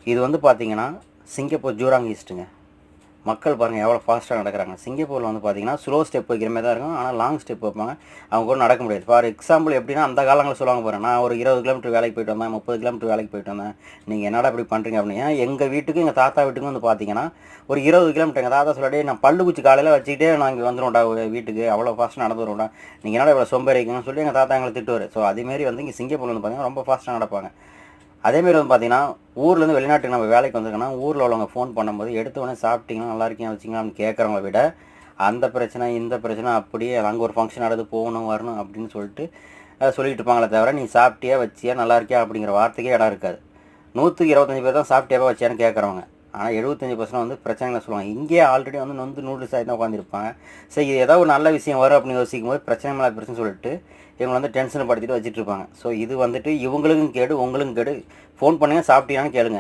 இது வந்து பார்த்தீங்கன்னா சிங்கப்பூர் ஜூராங் ஈஸ்ட்டுங்க. மக்கள் பாருங்கள் எவ்வளோ ஃபாஸ்ட்டாக நடக்கிறாங்க. சிங்கப்பூரில் வந்து பார்த்தீங்கன்னா ஸ்லோ ஸ்டெப் வைக்கிற மாதிரி தான் இருக்கும். ஆனால் லாங் ஸ்டெப் வைப்பாங்க. அவங்க கூட நடக்க முடியாது. ஃபார் எக்ஸாம்பிள் எப்படின்னா அந்த காலங்களில் சொல்லுவாங்க பாருங்க, நான் ஒரு 20 கிலோமீட்டர் வேலைக்கு போயிட்டு வந்தேன், 30 கிலோமீட்டர் வேலைக்கு போயிட்டு வந்தேன், நீங்கள் என்னடா இப்படி பண்ணுறீங்க அப்படின்னு. ஏன் எங்கள் வீட்டுக்கு எங்கள் தாத்தா வீட்டுக்கும் வந்து பார்த்தீங்கன்னா ஒரு 20 கிலோமீட்டர். எங்கள் தாத்தா சொல்லாடி நான் பல்லு குச்சி காலையில் வச்சுக்கிட்டே நான் இங்கே வந்துடும்டா வீட்டுக்கு, அவ்வளோ ஃபாஸ்ட்டாக நடந்து வரும்டா, நீங்கள் என்னடா இவ்வளோ சோம்பேறிங்கன்னு சொல்லி எங்கள் தாத்தா எங்களை திட்டுவார். ஸோ அதேமாரி வந்து இங்கே சிங்கப்பூரில் வந்து பார்த்தீங்கன்னா ரொம்ப ஃபாஸ்ட்டாக நடப்பாங்க. அதேமாரி வந்து பார்த்தீங்கன்னா ஊர்லேருந்து வெளிநாட்டுக்கு நம்ம வேலைக்கு வந்திருக்கோன்னா ஊரில் உள்ளவங்க ஃபோன் பண்ணும்போது எடுத்த உடனே சாப்பிட்டீங்கன்னா நல்லா இருக்கீங்க வச்சிங்களான்னு கேட்குறவங்கள விட அந்த பிரச்சனை இந்த பிரச்சனை அப்படியே அங்கே ஒரு ஃபங்க்ஷன் நடந்து போகணும் வரணும் அப்படின்னு சொல்லிட்டு சொல்லிட்டு இருப்பாங்களே தவிர நீ சாப்பிட்டியா வச்சியா நல்லா இருக்கியா அப்படிங்கிற வார்த்தைக்கே இடம் இருக்காது. 125 பேர் தான் சாப்பிட்டியாவா வச்சியான்னு கேட்குறவங்க. ஆனால் 75% வந்து பிரச்சனைகளை சொல்லுவாங்க. இங்கேயே ஆல்ரெடி வந்து நூடுல்ஸ் ஆகி தான் உட்காந்துருப்பாங்க. சரி இது ஏதாவது ஒரு நல்ல விஷயம் வரும் அப்படின்னு யோசிக்கும் போது பிரச்சனை மேலே பிரச்சனை சொல்லிட்டு இவங்களை வந்து டென்ஷன் படுத்திட்டு வச்சுட்டு இருப்பாங்க. ஸோ இது வந்துட்டு இவங்களுக்கும் கேடு உங்களுக்கும் கேடு. ஃபோன் பண்ணுங்கள் சாப்பிட்டீங்கன்னு கேளுங்க.